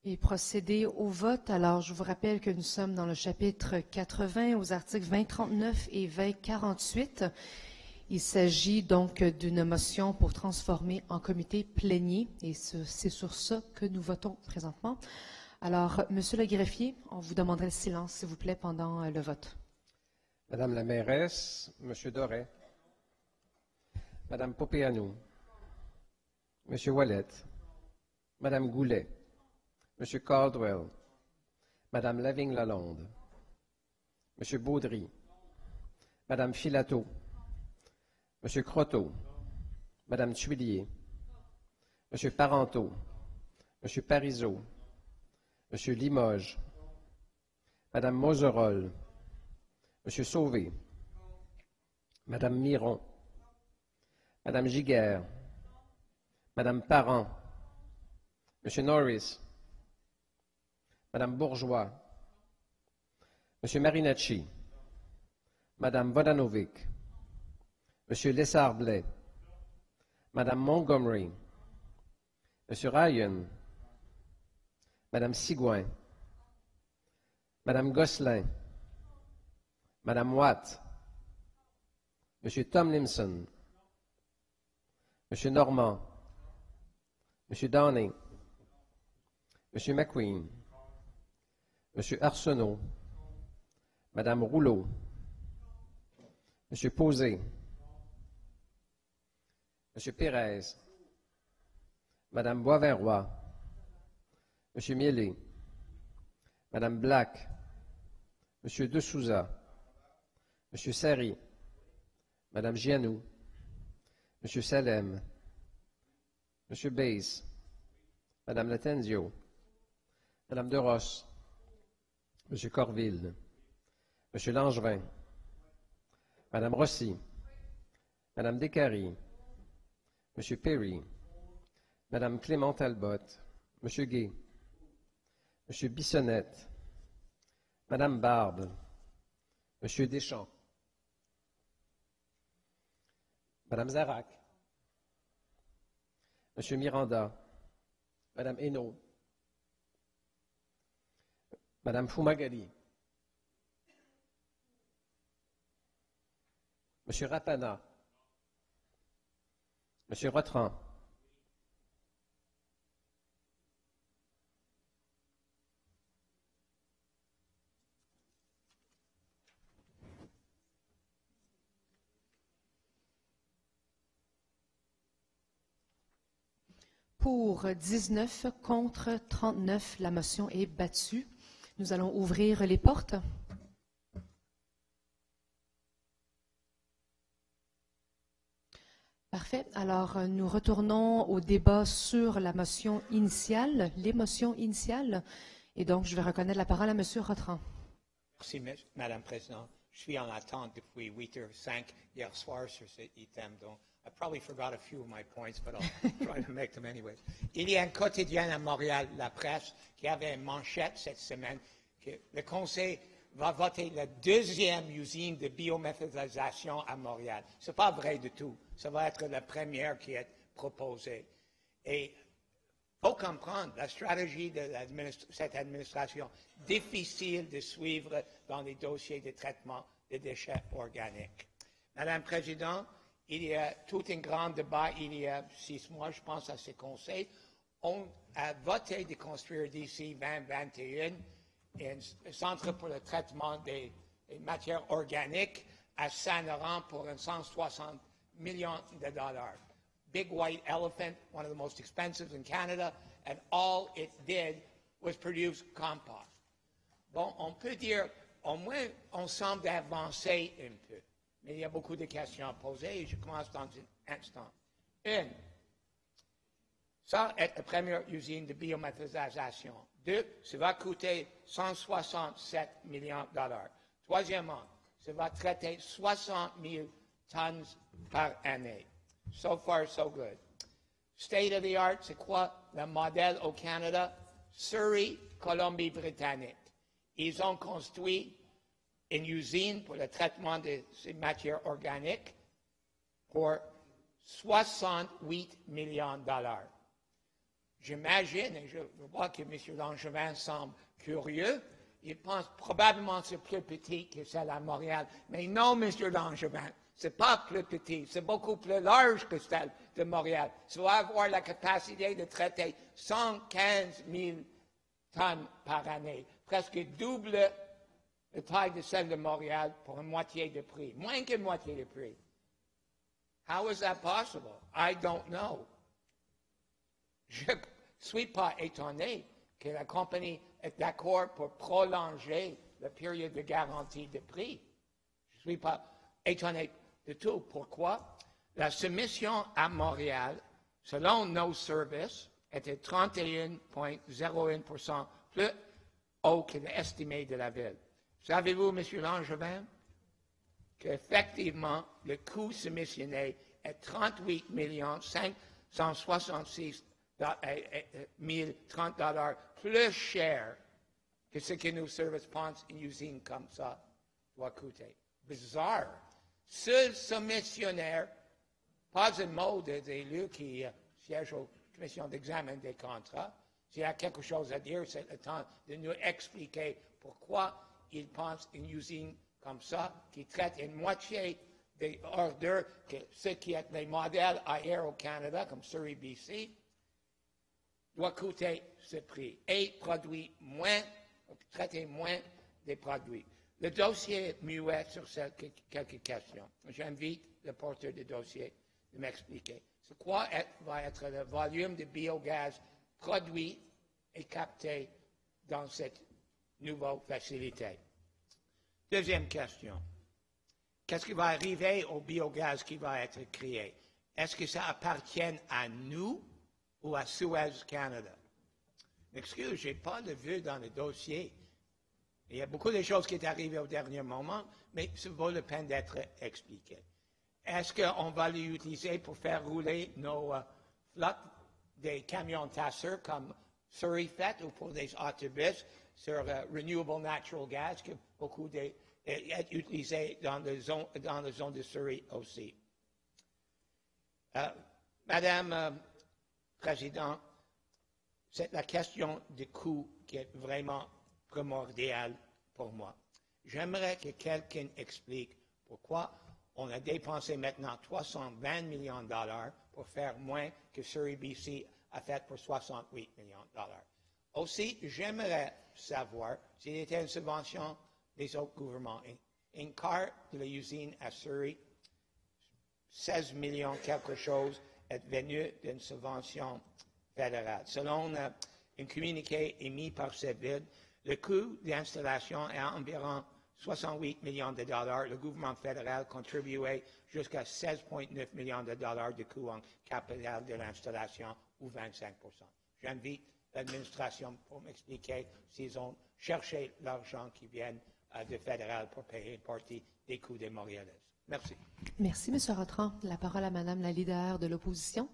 Speaker 1: et procéder au vote. Alors, je vous rappelle que nous sommes dans le chapitre 80, aux articles 2039 et 2048. Il s'agit donc d'une motion pour transformer en comité plénier, et c'est sur ça que nous votons présentement. Alors, Monsieur le greffier, on vous demanderait le silence, s'il vous plaît, pendant le vote.
Speaker 8: Madame la mairesse, Monsieur Doré, Madame Popeanu, Monsieur Wallet, Madame Goulet, Monsieur Caldwell, Madame Lavigne-Lalonde, Monsieur Baudry, Madame Filato, Monsieur Croteau, Madame Tuillier, Monsieur Parenteau, Monsieur Parizeau, Monsieur Limoges, Madame Moserolles, Monsieur Sauvé, Madame Miron, Madame Giguère, Madame Parent, Monsieur Norris, Madame Bourgeois, Monsieur Marinacci, Madame Vodanovic, Monsieur Lessard-Blais, Madame Montgomery, Monsieur Ryan, Madame Sigouin, Madame Gosselin, Madame Watt, Monsieur Tomlinson, Monsieur Normand, Monsieur Downing, Monsieur McQueen, Monsieur Arsenault, Madame Rouleau, M. Posé, M. Pérez, Mme Boisvert-Roy, M. Miellé, Mme Black, M. De Souza, M. Sari, Mme Gianou, M. Salem, M. Bays, Mme Latenzio, Mme De Rosse, M. Corville, M. Langevin, Mme Rossi, Mme Descaries, M. Perry, Mme Clément Talbot, M. Gay, M. Bissonnette, Mme Barbe, M. Deschamps, Mme Zarac, M. Miranda, Mme Hainaut, Mme Fumagalli, M. Rapana, M. Rotran,
Speaker 1: Pour 19 contre 39, la motion est battue. Nous allons ouvrir les portes. Parfait. Alors, nous retournons au débat sur la motion initiale, les motions initiales. Et donc, je vais reconnaître la parole à M. Rotran.
Speaker 9: Merci, Madame la Présidente. Je suis en attente depuis 8h05 hier soir sur cet item, donc I probably forgot a few of my points, but I'll try to make them anyways. Il y a un quotidien à Montréal, La Presse, qui avait une manchette cette semaine que le Conseil va voter la deuxième usine de biométhanisation à Montréal. Ce n'est pas vrai du tout. Ça va être la première qui est proposée. Et il faut comprendre la stratégie de cette administration, difficile de suivre dans les dossiers de traitement des déchets organiques. Madame la Présidente, il y a tout un grand débat il y a 6 mois, je pense, à ce Conseil. On a voté de construire d'ici 2021 un centre pour le traitement des matières organiques à Saint-Laurent pour 160 millions de dollars. Big white elephant, one of the most expensive in Canada, and all it did was produce compost. Bon, on peut dire, au moins, on semble avancer un peu. Mais il y a beaucoup de questions à poser et je commence dans un instant. Une, ça est la première usine de biométhanisation. 2, ça va coûter 167 millions de dollars. Troisièmement, ça va traiter 60 000 tonnes par année. So far, so good. State of the art, c'est quoi le modèle au Canada? Surrey, Colombie-Britannique. Ils ont construit une usine pour le traitement de ces matières organiques pour 68 millions de dollars. J'imagine, et je vois que M. Langevin semble curieux, il pense probablement que c'est plus petit que celle à Montréal. Mais non, M. Langevin, ce n'est pas plus petit, c'est beaucoup plus large que celle de Montréal. Ça va avoir la capacité de traiter 115 000 tonnes par année, presque double la taille de celle de Montréal pour une moitié de prix, moins que moitié de prix. How is that possible? I don't know. Je ne suis pas étonné que la compagnie est d'accord pour prolonger la période de garantie de prix. Je ne suis pas étonné du tout. Pourquoi? La soumission à Montréal, selon nos services, était 31,01% plus haut que l'estimé de la ville. Savez-vous, M. Langevin, qu'effectivement, le coût soumissionné est 38 566 030 $ plus cher que ce que nos services pensent une usine comme ça doit coûter. Bizarre. Seul soumissionnaire, pas un mot des élus qui siègent aux commissions d'examen des contrats. S'il y a quelque chose à dire, c'est le temps de nous expliquer pourquoi ils pensent une usine comme ça, qui traite une moitié des ordures que ce qui est les modèles ailleurs au Canada, comme Surrey, BC, doit coûter ce prix et produit moins, traiter moins des produits. Le dossier est muet sur quelques questions. J'invite le porteur du dossier de m'expliquer. C'est quoi va être le volume de biogaz produit et capté dans cette nouvelle facilité? Deuxième question. Qu'est-ce qui va arriver au biogaz qui va être créé? Est-ce que ça appartient à nous ou à Suez Canada? Excusez, je n'ai pas de vue dans le dossier. Il y a beaucoup de choses qui sont arrivées au dernier moment, mais ça vaut la peine d'être expliqué. Est-ce qu'on va l'utiliser pour faire rouler nos flottes des camions tasseurs comme Surrey fait ou pour des autobus sur Renewable Natural Gas, que beaucoup est utilisé dans la zone de Surrey aussi? Madame Présidente, c'est la question du coût qui est vraiment primordiale pour moi. J'aimerais que quelqu'un explique pourquoi on a dépensé maintenant 320 millions de dollars pour faire moins que Surrey BC a fait pour 68 millions de dollars. Aussi, j'aimerais savoir s'il était une subvention des autres gouvernements. Un quart de l'usine à Surrey, 16 millions quelque chose, est venu d'une subvention fédérale. Selon un communiqué émis par CEVID, le coût d'installation est environ 68 millions de dollars. Le gouvernement fédéral contribuait jusqu'à 16,9 millions de dollars de coût en capital de l'installation, ou 25%. J'invite l'administration pour m'expliquer s'ils ont cherché l'argent qui vient de fédéral pour payer une partie des coûts des Montréalais. Merci.
Speaker 1: Merci, M. Rotran. La parole à Mme la leader de l'opposition.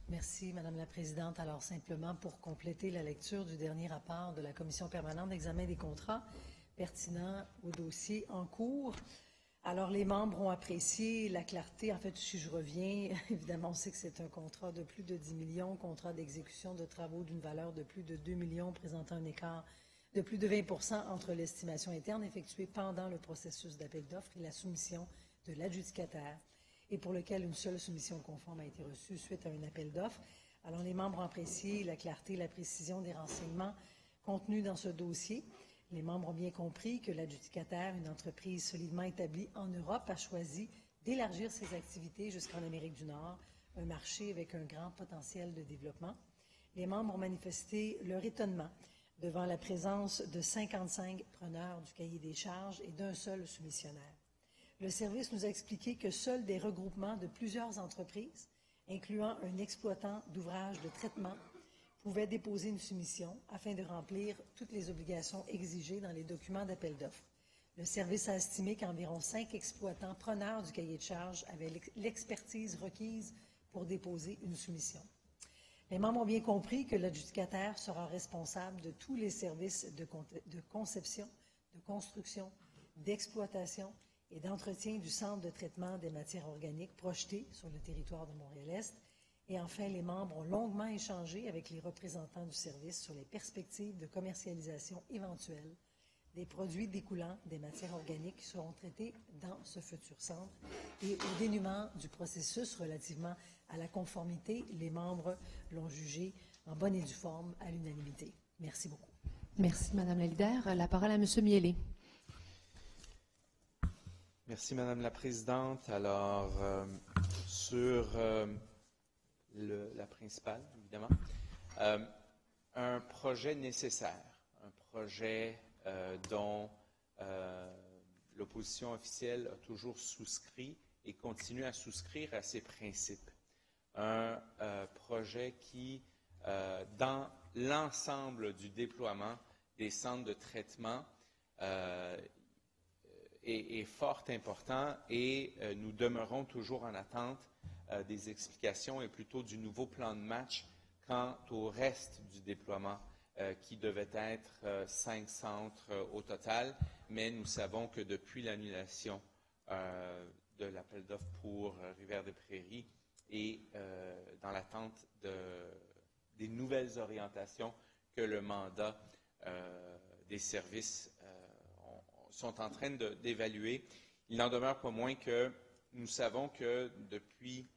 Speaker 7: Merci, Madame la Présidente. Alors, simplement pour compléter la lecture du dernier rapport de la Commission permanente d'examen des contrats pertinents au dossier en cours. Alors, les membres ont apprécié la clarté. En fait, si je reviens, évidemment, on sait que c'est un contrat de plus de 10 millions, contrat d'exécution de travaux d'une valeur de plus de 2 millions, présentant un écart de plus de 20 % entre l'estimation interne effectuée pendant le processus d'appel d'offres et la soumission de l'adjudicataire, et pour lequel une seule soumission conforme a été reçue suite à un appel d'offres. Alors, les membres ont apprécié la clarté et la précision des renseignements contenus dans ce dossier. Les membres ont bien compris que l'adjudicataire, une entreprise solidement établie en Europe, a choisi d'élargir ses activités jusqu'en Amérique du Nord, un marché avec un grand potentiel de développement. Les membres ont manifesté leur étonnement devant la présence de 55 preneurs du cahier des charges et d'un seul soumissionnaire. Le service nous a expliqué que seuls des regroupements de plusieurs entreprises, incluant un exploitant d'ouvrages de traitement, pouvaient déposer une soumission afin de remplir toutes les obligations exigées dans les documents d'appel d'offres. Le service a estimé qu'environ 5 exploitants preneurs du cahier de charges avaient l'expertise requise pour déposer une soumission. Les membres ont bien compris que l'adjudicataire sera responsable de tous les services de conception, de construction, d'exploitation et d'entretien du centre de traitement des matières organiques projeté sur le territoire de Montréal-Est. Et enfin, les membres ont longuement échangé avec les représentants du service sur les perspectives de commercialisation éventuelle des produits découlant des matières organiques qui seront traités dans ce futur centre. Et au dénouement du processus relativement à la conformité, les membres l'ont jugé en bonne et due forme à l'unanimité. Merci beaucoup.
Speaker 1: Merci, Madame la leader. La parole à M. Miele.
Speaker 6: Merci, Madame la Présidente. Alors, sur la principale, évidemment, un projet nécessaire, un projet dont l'opposition officielle a toujours souscrit et continue à souscrire à ses principes. Un projet qui, dans l'ensemble du déploiement des centres de traitement, est fort important, et nous demeurons toujours en attente des explications et plutôt du nouveau plan de match quant au reste du déploiement qui devait être 5 centres au total, mais nous savons que depuis l'annulation de l'appel d'offres pour Rivière-des-Prairies et dans l'attente des nouvelles orientations que le mandat des services sont en train d'évaluer, il n'en demeure pas moins que nous savons que depuis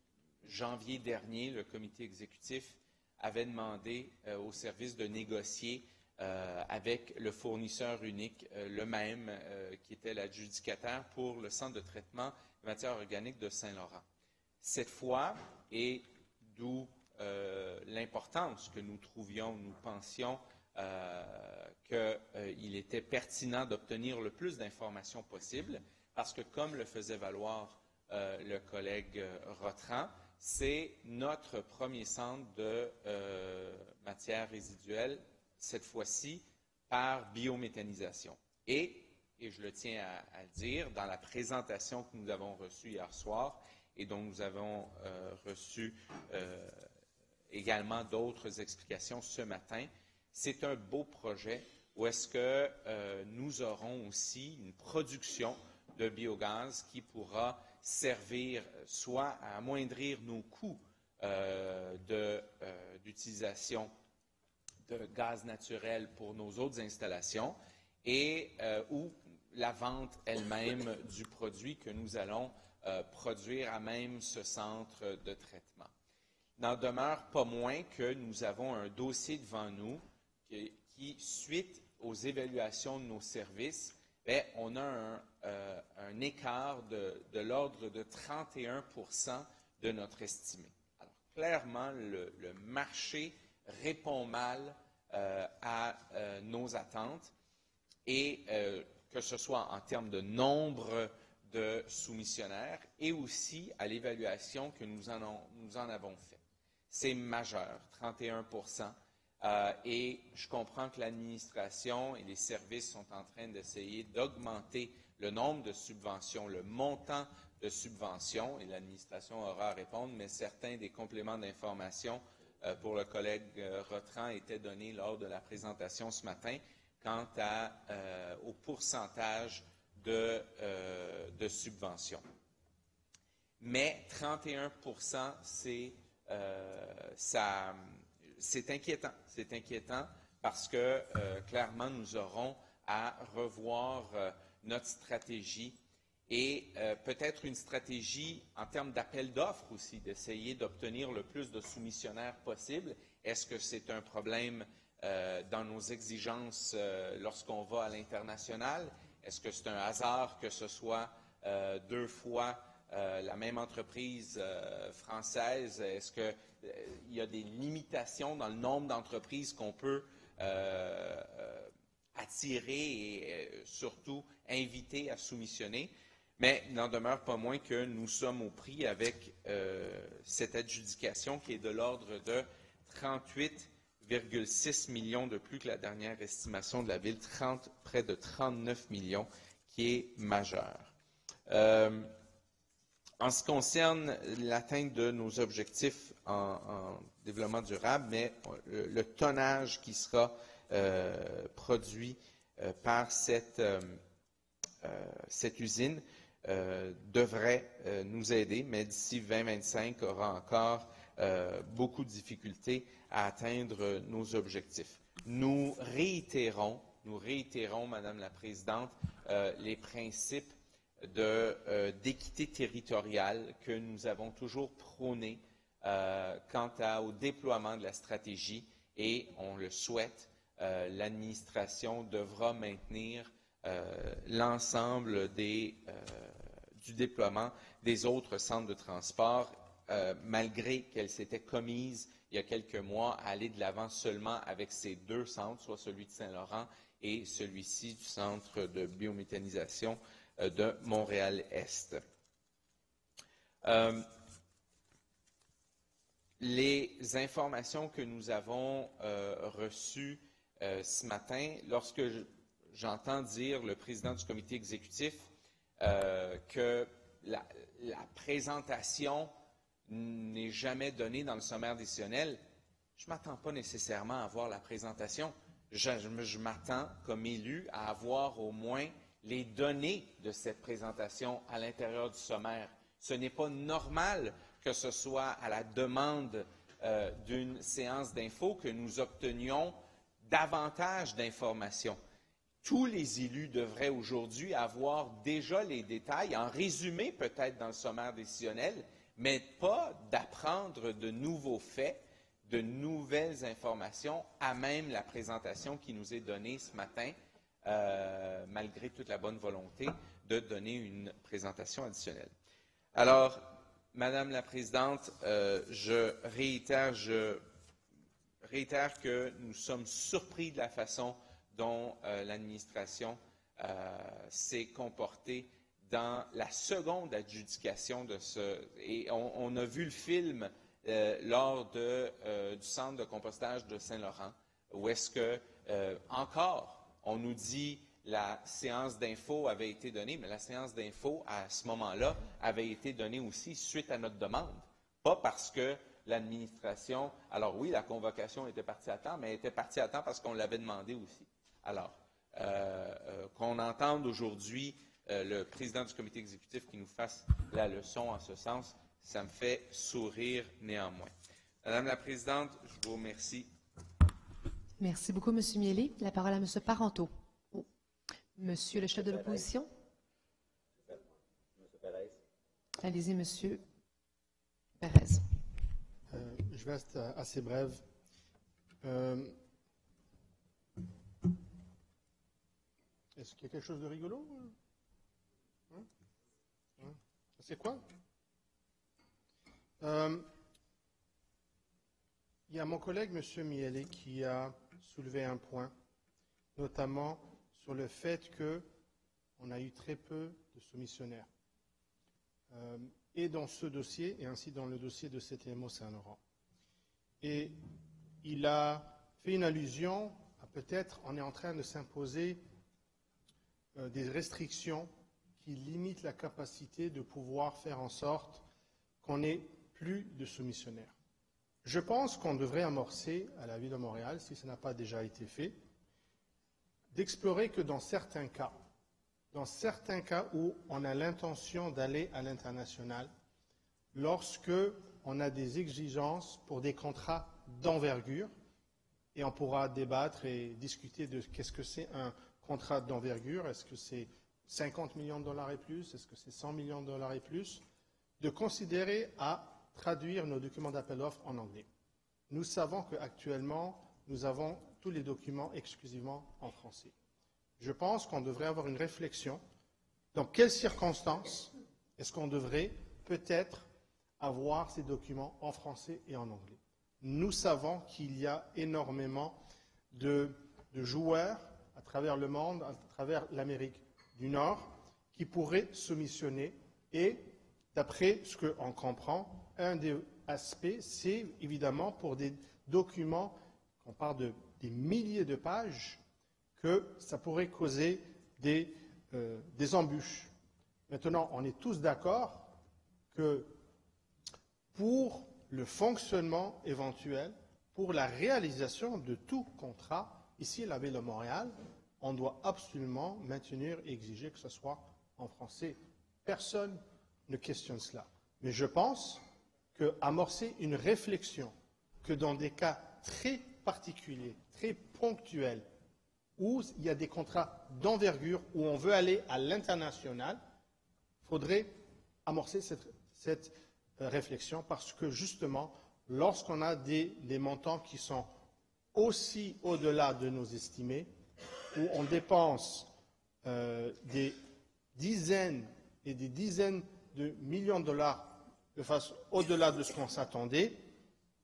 Speaker 6: janvier dernier, le comité exécutif avait demandé au service de négocier avec le fournisseur unique, le même qui était l'adjudicataire pour le centre de traitement de matières organiques de Saint-Laurent. Cette fois, et d'où l'importance que nous pensions qu'il était pertinent d'obtenir le plus d'informations possible, parce que comme le faisait valoir le collègue Rotran, c'est notre premier centre de matières résiduelles, cette fois-ci par biométhanisation. Et je le tiens à le dire, dans la présentation que nous avons reçue hier soir et dont nous avons reçu également d'autres explications ce matin, c'est un beau projet où est-ce que nous aurons aussi une production de biogaz qui pourra servir soit à amoindrir nos coûts d'utilisation de gaz naturel pour nos autres installations et ou la vente elle-même du produit que nous allons produire à même ce centre de traitement. N'en demeure pas moins que nous avons un dossier devant nous qui suite aux évaluations de nos services, bien, on a un écart de l'ordre de 31% de notre estimé. Alors, clairement, le marché répond mal à nos attentes et que ce soit en termes de nombre de soumissionnaires et aussi à l'évaluation que nous en avons fait. C'est majeur, 31%. Et je comprends que l'administration et les services sont en train d'essayer d'augmenter le nombre de subventions, le montant de subventions, et l'administration aura à répondre, mais certains des compléments d'information pour le collègue Rotran étaient donnés lors de la présentation ce matin quant au pourcentage de subventions. Mais 31%, c'est inquiétant. C'est inquiétant parce que, clairement, nous aurons à revoir notre stratégie et peut-être une stratégie en termes d'appel d'offres aussi, d'essayer d'obtenir le plus de soumissionnaires possible. Est-ce que c'est un problème dans nos exigences lorsqu'on va à l'international? Est-ce que c'est un hasard que ce soit deux fois la même entreprise française? Est-ce qu'il y a des limitations dans le nombre d'entreprises qu'on peut attirer et surtout inviter à soumissionner? Mais il n'en demeure pas moins que nous sommes au prix avec cette adjudication qui est de l'ordre de 38,6 millions de plus que la dernière estimation de la Ville, près de 39 millions, qui est majeure. En ce qui concerne l'atteinte de nos objectifs en développement durable, mais le tonnage qui sera produit par cette usine devrait nous aider, mais d'ici 2025, aura encore beaucoup de difficultés à atteindre nos objectifs. Nous réitérons, Madame la Présidente, les principes d'équité territoriale que nous avons toujours prônés quant au déploiement de la stratégie et, on le souhaite, l'administration devra maintenir l'ensemble du déploiement des autres centres de transport, malgré qu'elle s'était commise il y a quelques mois à aller de l'avant seulement avec ces deux centres, soit celui de Saint-Laurent et celui-ci du centre de biométhanisation de Montréal-Est. Les informations que nous avons reçues ce matin, lorsque j'entends dire le président du comité exécutif que la présentation n'est jamais donnée dans le sommaire décisionnel, je ne m'attends pas nécessairement à voir la présentation. Je m'attends, comme élu, à avoir au moins les données de cette présentation à l'intérieur du sommaire. Ce n'est pas normal que ce soit à la demande d'une séance d'info que nous obtenions davantage d'informations. Tous les élus devraient aujourd'hui avoir déjà les détails, en résumé peut-être dans le sommaire décisionnel, mais pas d'apprendre de nouveaux faits de nouvelles informations à même la présentation qui nous est donnée ce matin, malgré toute la bonne volonté de donner une présentation additionnelle. Alors, Madame la Présidente, je réitère que nous sommes surpris de la façon dont l'administration s'est comportée dans la seconde adjudication de ce... Et on a vu le film lors du centre de compostage de Saint-Laurent, où est-ce que, encore, on nous dit la séance d'info avait été donnée, mais la séance d'info, à ce moment-là, avait été donnée aussi suite à notre demande. Pas parce que l'administration... Alors oui, la convocation était partie à temps, mais elle était partie à temps parce qu'on l'avait demandé aussi. Alors, qu'on entende aujourd'hui le président du comité exécutif qui nous fasse la leçon en ce sens, ça me fait sourire néanmoins. Madame la Présidente, je vous remercie.
Speaker 1: Merci beaucoup, M. Miele. La parole à M. Parenteau. Oh. Monsieur le chef de l'opposition. Allez-y, M. Perez.
Speaker 3: Je vais être assez bref. Est-ce qu'il y a quelque chose de rigolo? C'est quoi? Il y a mon collègue, M. Miele, qui a soulevé un point, notamment sur le fait qu'on a eu très peu de soumissionnaires. Et dans ce dossier, et ainsi dans le dossier de CTMO Saint-Laurent. Et il a fait une allusion à peut-être on est en train de s'imposer des restrictions qui limitent la capacité de pouvoir faire en sorte qu'on ait plus de soumissionnaires. Je pense qu'on devrait amorcer à la Ville de Montréal, si ça n'a pas déjà été fait, d'explorer que dans certains cas où on a l'intention d'aller à l'international, lorsque on a des exigences pour des contrats d'envergure, et on pourra débattre et discuter de qu'est-ce que c'est un contrat d'envergure, est-ce que c'est 50 millions de dollars et plus, est-ce que c'est 100 millions de dollars et plus, de considérer à traduire nos documents d'appel d'offres en anglais. Nous savons qu'actuellement, nous avons tous les documents exclusivement en français. Je pense qu'on devrait avoir une réflexion. Dans quelles circonstances est-ce qu'on devrait peut-être avoir ces documents en français et en anglais? Nous savons qu'il y a énormément de joueurs à travers le monde, à travers l'Amérique du Nord, qui pourraient soumissionner. Et d'après ce qu'on comprend, un des aspects, c'est évidemment pour des documents, on parle de des milliers de pages, que ça pourrait causer des embûches. Maintenant, on est tous d'accord que pour le fonctionnement éventuel, pour la réalisation de tout contrat, ici, la Ville de Montréal, on doit absolument maintenir et exiger que ce soit en français. Personne ne questionne cela. Mais je pense qu'amorcer une réflexion que dans des cas très particuliers, très ponctuels, où il y a des contrats d'envergure, où on veut aller à l'international, il faudrait amorcer cette réflexion parce que justement, lorsqu'on a des montants qui sont aussi au-delà de nos estimés, où on dépense des dizaines et des dizaines de millions de dollars de face au-delà de ce qu'on s'attendait,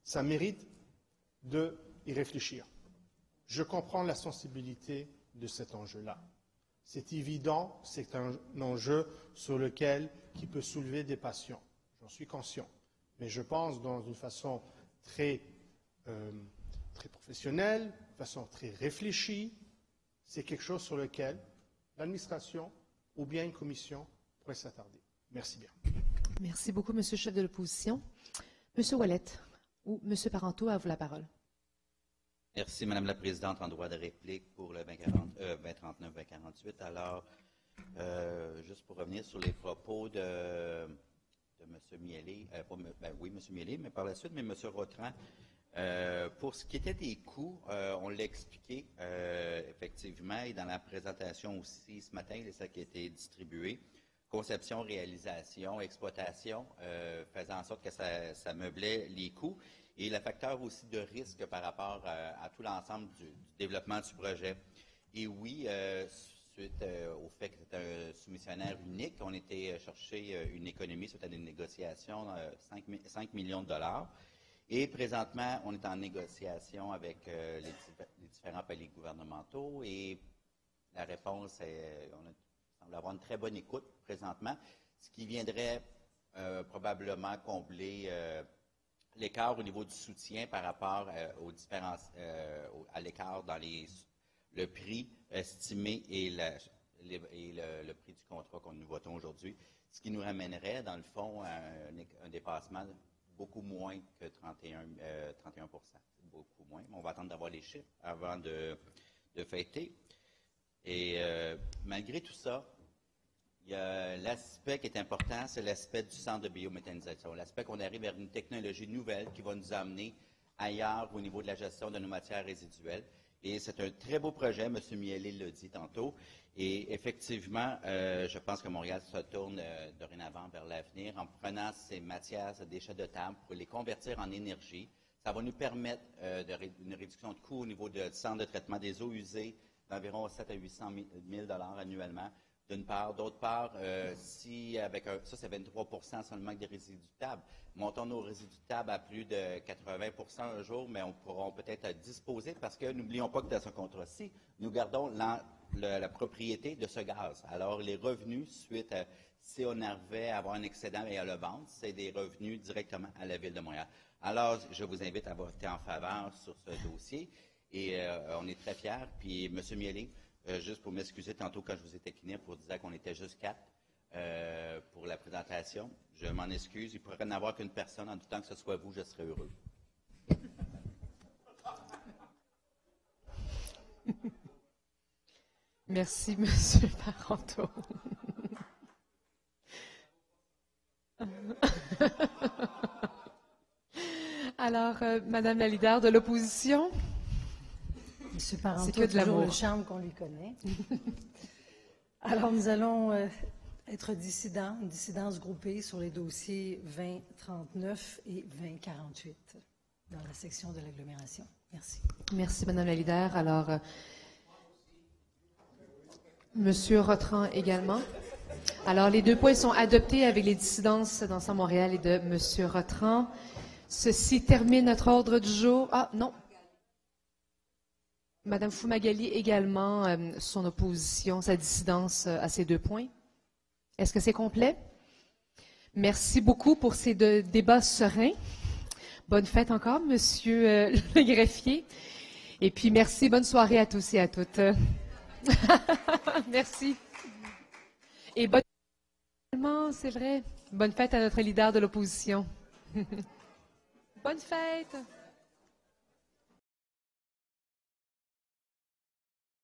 Speaker 3: ça mérite d'y réfléchir. Je comprends la sensibilité de cet enjeu-là. C'est évident, c'est un enjeu sur lequel qui peut soulever des passions. J'en suis conscient. Mais je pense dans une façon très professionnelle, de façon très réfléchie, c'est quelque chose sur lequel l'administration ou bien une commission pourrait s'attarder. Merci bien.
Speaker 1: Merci beaucoup, Monsieur le chef de l'opposition. Monsieur Ouellet ou Monsieur Parenteau, à vous la parole.
Speaker 10: Merci, Madame la Présidente, en droit de réplique pour le 2039-2048. Alors, juste pour revenir sur les propos de M. Miele, oui, M. Miele, mais par la suite, mais M. Rotran, pour ce qui était des coûts, on l'a expliqué effectivement, et dans la présentation aussi ce matin, c'est ça qui a été distribué, conception, réalisation, exploitation, faisant en sorte que ça meublait les coûts. Et le facteur aussi de risque par rapport à tout l'ensemble du développement du projet. Et oui, suite au fait que c'est un soumissionnaire unique, on était chercher une économie suite à des négociations, 5 millions de dollars. Et présentement, on est en négociation avec les différents paliers gouvernementaux et la réponse est, on semble avoir une très bonne écoute présentement, ce qui viendrait probablement combler l'écart au niveau du soutien par rapport aux différences, à l'écart dans le prix estimé et le prix du contrat que nous votons aujourd'hui, ce qui nous ramènerait, dans le fond, à un dépassement beaucoup moins que 31 beaucoup moins. On va attendre d'avoir les chiffres avant de fêter. Et malgré tout ça, il y a l'aspect qui est important, c'est l'aspect du centre de biométhanisation. L'aspect qu'on arrive vers une technologie nouvelle qui va nous amener ailleurs au niveau de la gestion de nos matières résiduelles. Et c'est un très beau projet, M. Miele l'a dit tantôt. Et effectivement, je pense que Montréal se tourne dorénavant vers l'avenir en prenant ces matières, ces déchets de table, pour les convertir en énergie. Ça va nous permettre une réduction de coûts au niveau du centre de traitement des eaux usées d'environ 7 à 800 000 $ annuellement. D'une part. D'autre part, si avec ça, c'est 23 seulement des résidus de table. Montons nos résidus de table à plus de 80 un jour, mais on pourra peut-être disposer parce que n'oublions pas que dans ce contrat-ci, nous gardons la propriété de ce gaz. Alors, les revenus, suite à si on arrivait à avoir un excédent et à le vendre, c'est des revenus directement à la Ville de Montréal. Alors, je vous invite à voter en faveur sur ce dossier et on est très fiers. Puis, M. Miele, juste pour m'excuser, tantôt quand je vous ai taquiné pour dire qu'on était juste 4 pour la présentation, je m'en excuse. Il pourrait n'y avoir qu'une personne. En tout temps que ce soit vous, je serais heureux.
Speaker 1: Merci, M. Parenteau. Alors, Madame la leader de l'opposition.
Speaker 7: M. Parenteau,
Speaker 1: C'est que de
Speaker 7: toujours
Speaker 1: l'amour.
Speaker 7: le charme qu'on lui connaît. Alors, nous allons être dissidents, une dissidence groupée sur les dossiers 2039 et 2048 dans la section de l'agglomération. Merci.
Speaker 1: Merci, Madame la leader. Alors, Monsieur Rotran également. Alors, les deux points sont adoptés avec les dissidences d'Ensemble Montréal et de Monsieur Rotran. Ceci termine notre ordre du jour. Ah, non. Madame Fumagalli également, son opposition, sa dissidence à ces deux points. Est-ce que c'est complet? Merci beaucoup pour ces débats sereins. Bonne fête encore, Monsieur le greffier. Et puis, merci, bonne soirée à tous et à toutes. Merci. Et bonne fête, c'est vrai. Bonne fête à notre leader de l'opposition. Bonne fête.